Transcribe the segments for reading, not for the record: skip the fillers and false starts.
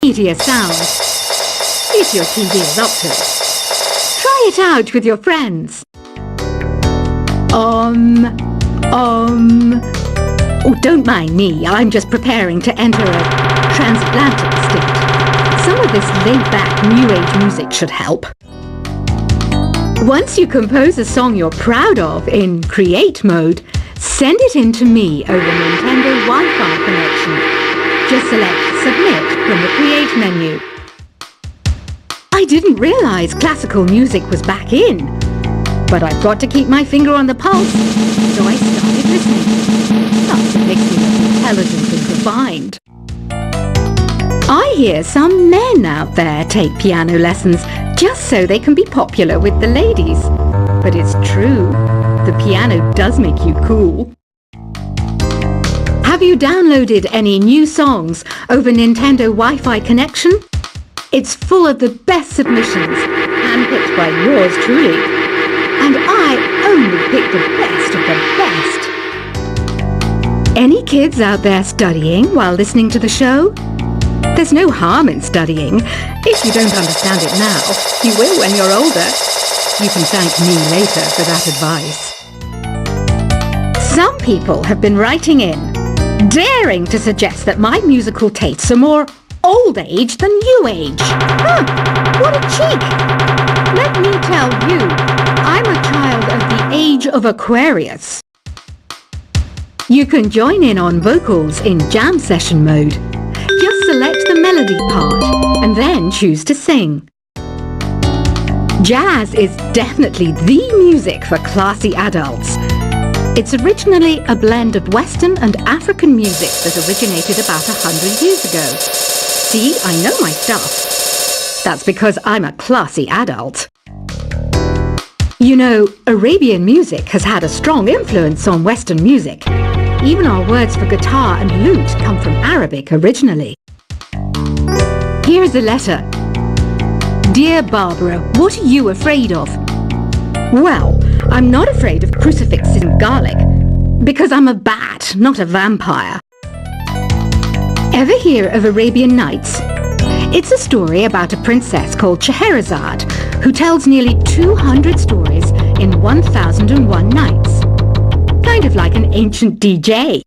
meatier sounds, if your TV is up to it. Try it out with your friends. Oh, don't mind me. I'm just preparing to enter a transatlantic state. Some of this laid-back New Age music should help. Once you compose a song you're proud of in create mode, send it in to me over Nintendo Wi-Fi connection. Just select Submit from the Create menu. I didn't realize classical music was back in, but I've got to keep my finger on the pulse, so I started listening. Plus, it makes me look intelligent and refined. I hear some men out there take piano lessons just so they can be popular with the ladies. But it's true, the piano does make you cool. Have you downloaded any new songs over Nintendo Wi-Fi connection? It's full of the best submissions, handpicked by yours truly. And I only pick the best of the best. Any kids out there studying while listening to the show? There's no harm in studying. If you don't understand it now, you will when you're older. You can thank me later for that advice. Some people have been writing in, daring to suggest that my musical tastes are more old age than new age. Huh, what a cheek! Let me tell you, I'm a child of the age of Aquarius. You can join in on vocals in jam session mode. Just select the melody part and then choose to sing. Jazz is definitely the music for classy adults. It's originally a blend of Western and African music that originated about 100 years ago. See, I know my stuff. That's because I'm a classy adult. You know, Arabian music has had a strong influence on Western music. Even our words for guitar and lute come from Arabic originally. Here's a letter. Dear Barbara, what are you afraid of? Well, I'm not afraid of crucifixes and garlic, because I'm a bat, not a vampire. Ever hear of Arabian Nights? It's a story about a princess called Scheherazade, who tells nearly 200 stories in 1001 nights. Kind of like an ancient DJ.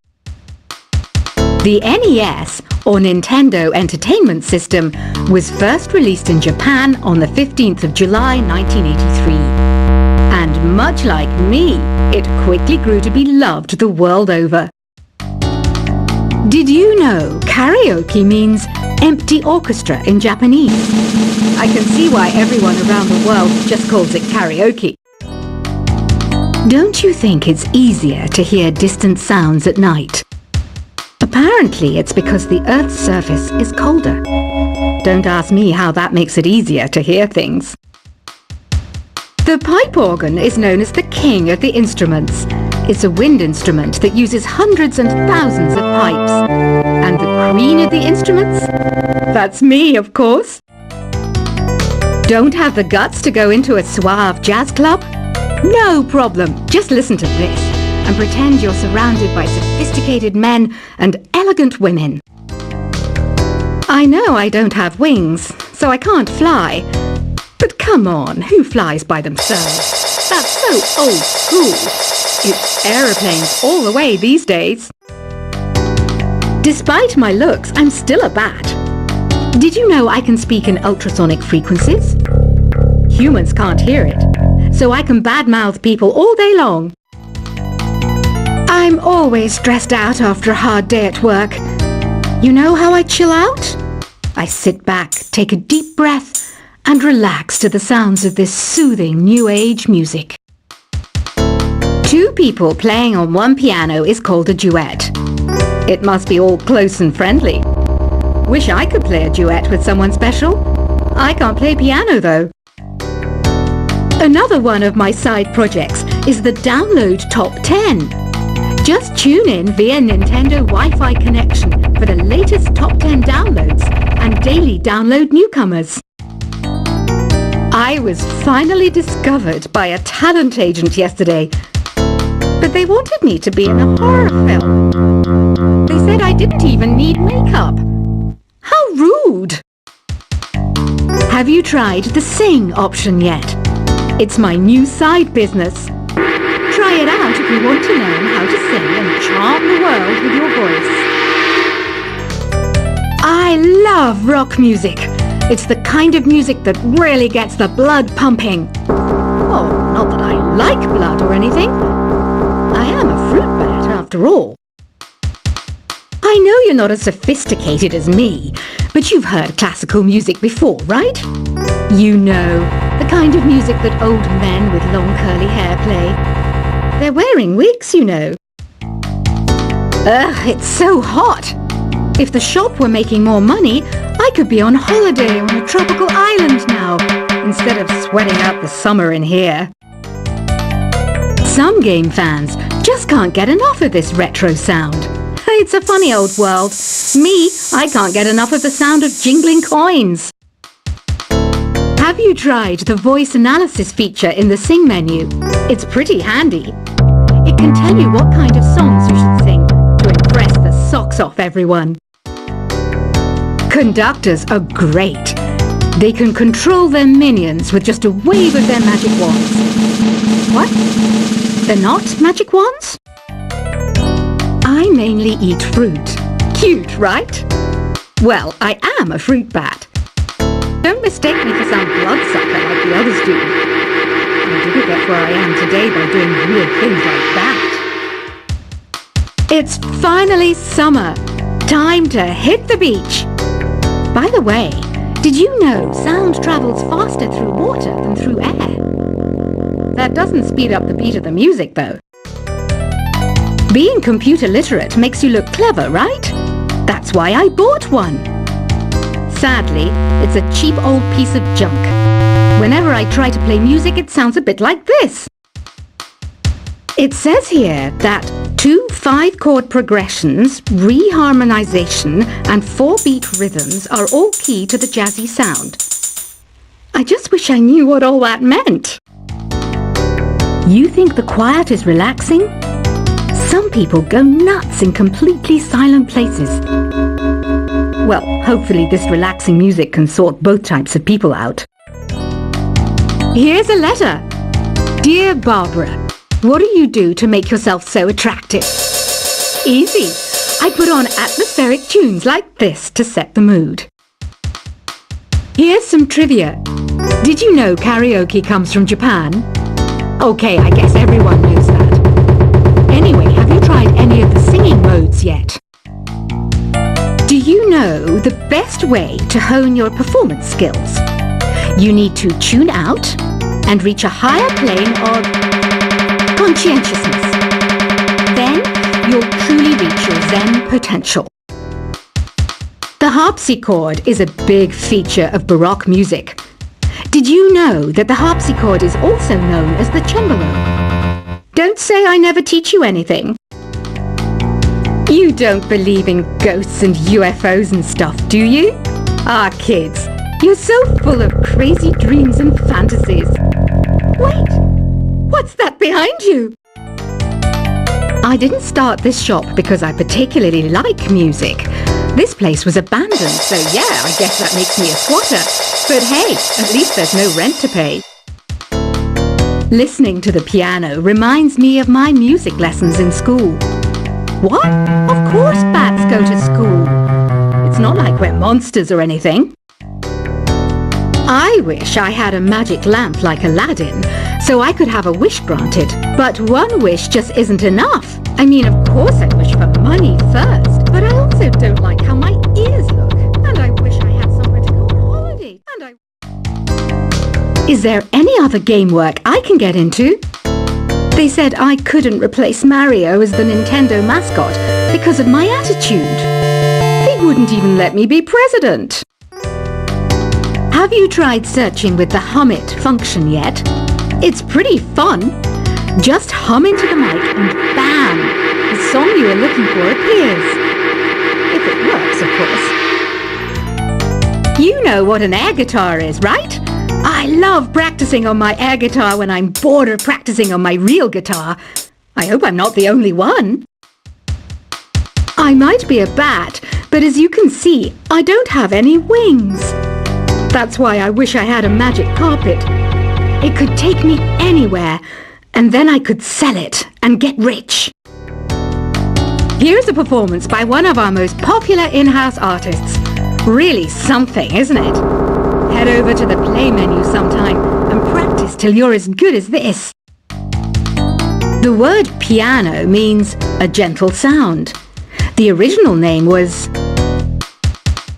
The NES, or Nintendo Entertainment System, was first released in Japan on the 15th of July 1983. And much like me, it quickly grew to be loved the world over. Did you know karaoke means empty orchestra in Japanese? I can see why everyone around the world just calls it karaoke. Don't you think it's easier to hear distant sounds at night? Apparently it's because the Earth's surface is colder. Don't ask me how that makes it easier to hear things. The pipe organ is known as the king of the instruments. It's a wind instrument that uses hundreds and thousands of pipes. And the queen of the instruments? That's me, of course. Don't have the guts to go into a suave jazz club? No problem. Just listen to this and pretend you're surrounded by sophisticated men and elegant women. I know I don't have wings, so I can't fly. But come on, who flies by themselves? That's so old school. It's aeroplanes all the way these days. Despite my looks, I'm still a bat. Did you know I can speak in ultrasonic frequencies? Humans can't hear it, so I can badmouth people all day long. I'm always stressed out after a hard day at work. You know how I chill out? I sit back, take a deep breath, and relax to the sounds of this soothing new age music. Two people playing on one piano is called a duet. It must be all close and friendly. Wish I could play a duet with someone special. I can't play piano though. Another one of my side projects is the Download Top 10. Just tune in via Nintendo Wi-Fi connection for the latest top 10 downloads and daily download newcomers. I was finally discovered by a talent agent yesterday, but they wanted me to be in a horror film. They said I didn't even need makeup. How rude! Have you tried the Sing option yet? It's my new side business. Try it out if you want to learn how to sing and charm the world with your voice. I love rock music. It's the kind of music that really gets the blood pumping. Oh, not that I like blood or anything. I am a fruit bat after all. I know you're not as sophisticated as me, but you've heard classical music before, right? You know, the kind of music that old men with long curly hair play. They're wearing wigs, you know. Ugh, it's so hot. If the shop were making more money, I could be on holiday on a tropical island now, instead of sweating out the summer in here. Some game fans just can't get enough of this retro sound. It's a funny old world. Me, I can't get enough of the sound of jingling coins. Have you tried the voice analysis feature in the Sing menu? It's pretty handy. It can tell you what kind of songs you should sing to impress the socks off everyone. Conductors are great. They can control their minions with just a wave of their magic wands. What? They're not magic wands? I mainly eat fruit. Cute, right? Well, I am a fruit bat. Don't mistake me for some bloodsucker like the others do. I didn't get where I am today by doing weird things like that. It's finally summer. Time to hit the beach. By the way, did you know sound travels faster through water than through air? That doesn't speed up the beat of the music, though. Being computer literate makes you look clever, right? That's why I bought one. Sadly, it's a cheap old piece of junk. Whenever I try to play music, it sounds a bit like this. It says here that 2 5-chord progressions, reharmonization, and 4-beat rhythms are all key to the jazzy sound. I just wish I knew what all that meant. You think the quiet is relaxing? Some people go nuts in completely silent places. Well, hopefully this relaxing music can sort both types of people out. Here's a letter. Dear Barbara, what do you do to make yourself so attractive? Easy. I put on atmospheric tunes like this to set the mood. Here's some trivia. Did you know karaoke comes from Japan? Okay, I guess everyone knows that. Anyway, have you tried any of the singing modes yet? Do you know the best way to hone your performance skills? You need to tune out and reach a higher plane of conscientiousness. Then you'll truly reach your Zen potential. The harpsichord is a big feature of Baroque music. Did you know that the harpsichord is also known as the cembalo? Don't say I never teach you anything. You don't believe in ghosts and UFOs and stuff, do you? Ah, kids, you're so full of crazy dreams and fantasies. Wait, what's that behind you? I didn't start this shop because I particularly like music. This place was abandoned, so yeah, I guess that makes me a squatter. But hey, at least there's no rent to pay. Listening to the piano reminds me of my music lessons in school. What? Of course bats go to school. It's not like we're monsters or anything. I wish I had a magic lamp like Aladdin, so I could have a wish granted. But one wish just isn't enough. I mean, of course I wish for money first, but I also don't like how my ears look. And I wish I had somewhere to go on holiday. Is there any other game work I can get into? They said I couldn't replace Mario as the Nintendo mascot because of my attitude. They wouldn't even let me be president. Have you tried searching with the Hum It function yet? It's pretty fun. Just hum into the mic and bam! The song you are looking for appears. If it works, of course. You know what an air guitar is, right? I love practicing on my air guitar when I'm bored of practicing on my real guitar. I hope I'm not the only one. I might be a bat, but as you can see, I don't have any wings. That's why I wish I had a magic carpet. It could take me anywhere, and then I could sell it and get rich. Here's a performance by one of our most popular in-house artists. Really something, isn't it? Head over to the play menu sometime and practice till you're as good as this. The word piano means a gentle sound. The original name was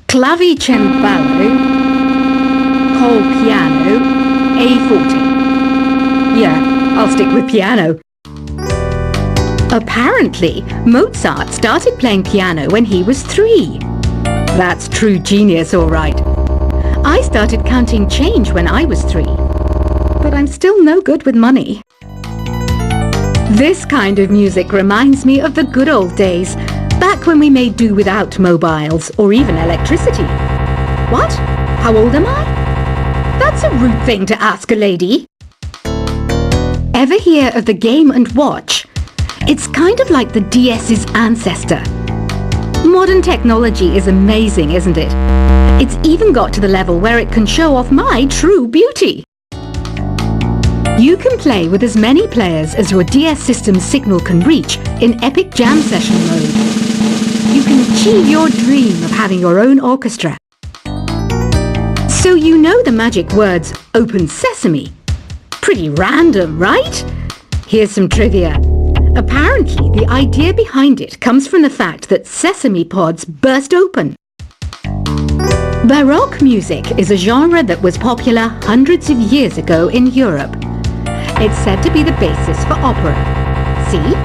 Clavicembalo col piano A forte. Yeah, I'll stick with piano. Apparently, Mozart started playing piano when he was 3. That's true genius, all right. I started counting change when I was 3, but I'm still no good with money. This kind of music reminds me of the good old days, back when we made do without mobiles or even electricity. What? How old am I? That's a rude thing to ask a lady. Ever hear of the Game & Watch? It's kind of like the DS's ancestor. Modern technology is amazing, isn't it? It's even got to the level where it can show off my true beauty. You can play with as many players as your DS system's signal can reach in epic jam session mode. You can achieve your dream of having your own orchestra. So you know the magic words "Open Sesame." Pretty random, right? Here's some trivia. Apparently, the idea behind it comes from the fact that sesame pods burst open. Baroque music is a genre that was popular hundreds of years ago in Europe. It's said to be the basis for opera. See?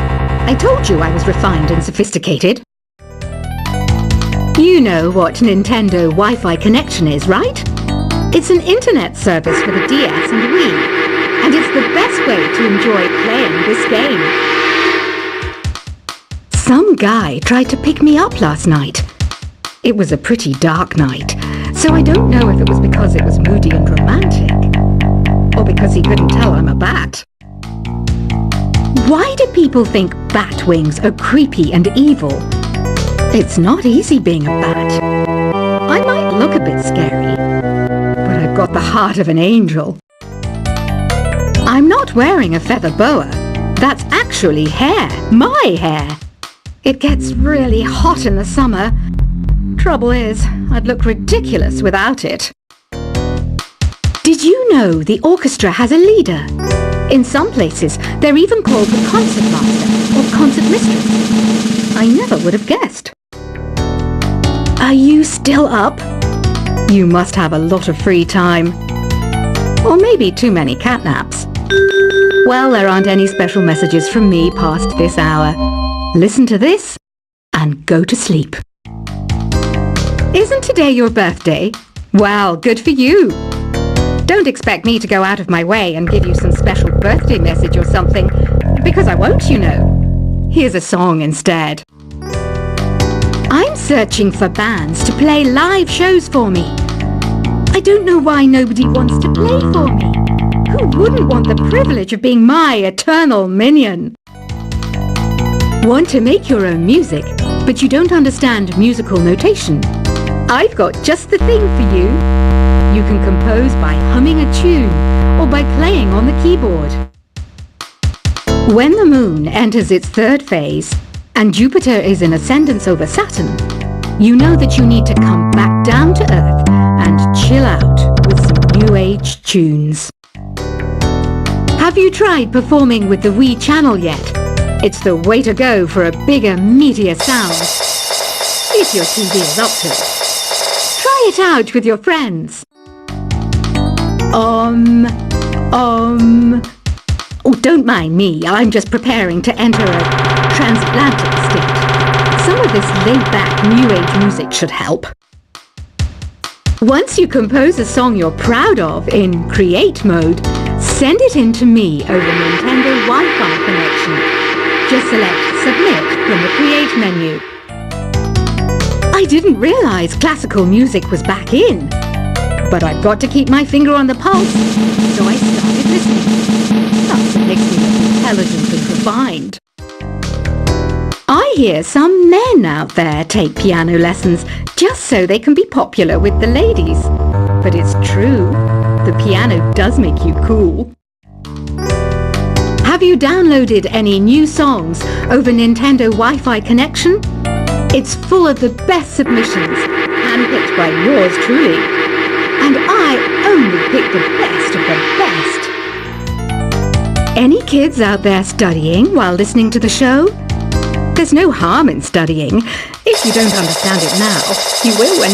I told you I was refined and sophisticated. You know what Nintendo Wi-Fi connection is, right? It's an internet service for the DS and Wii, and it's the best way to enjoy playing this game. Some guy tried to pick me up last night. It was a pretty dark night, so I don't know if it was because it was moody and romantic, or because he couldn't tell I'm a bat. Why do people think bat wings are creepy and evil? It's not easy being a bat. I might look a bit scary, but I've got the heart of an angel. I'm not wearing a feather boa. That's actually hair, my hair. It gets really hot in the summer. Trouble is, I'd look ridiculous without it. Did you know the orchestra has a leader? In some places, they're even called the concertmaster or concertmistress. I never would have guessed. Are you still up? You must have a lot of free time. Or maybe too many catnaps. Well, there aren't any special messages from me past this hour. Listen to this and go to sleep. Isn't today your birthday? Well, good for you. Don't expect me to go out of my way and give you some special birthday message or something, because I won't, you know. Here's a song instead. I'm searching for bands to play live shows for me. I don't know why nobody wants to play for me. Who wouldn't want the privilege of being my eternal minion? Want to make your own music, but you don't understand musical notation? I've got just the thing for you. You can compose by humming a tune or by playing on the keyboard. When the moon enters its 3rd phase and Jupiter is in ascendance over Saturn, you know that you need to come back down to Earth and chill out with some new age tunes. Have you tried performing with the Wii channel yet? It's the way to go for a bigger, meatier sound. If your TV is up to it. Try it out with your friends. Oh, don't mind me. I'm just preparing to enter a transatlantic state. Some of this laid-back, new age music should help. Once you compose a song you're proud of in create mode, send it in to me over Nintendo Wi-Fi connection. Just select Submit from the Create menu. I didn't realize classical music was back in, but I've got to keep my finger on the pulse, so I started listening. That's what makes me look intelligent and refined. I hear some men out there take piano lessons just so they can be popular with the ladies. but it's true. The piano does make you cool. Have you downloaded any new songs over Nintendo Wi-Fi connection? It's full of the best submissions, handpicked by yours truly. And I only pick the best of the best. Any kids out there studying while listening to the show? There's no harm in studying. If you don't understand it now, you will when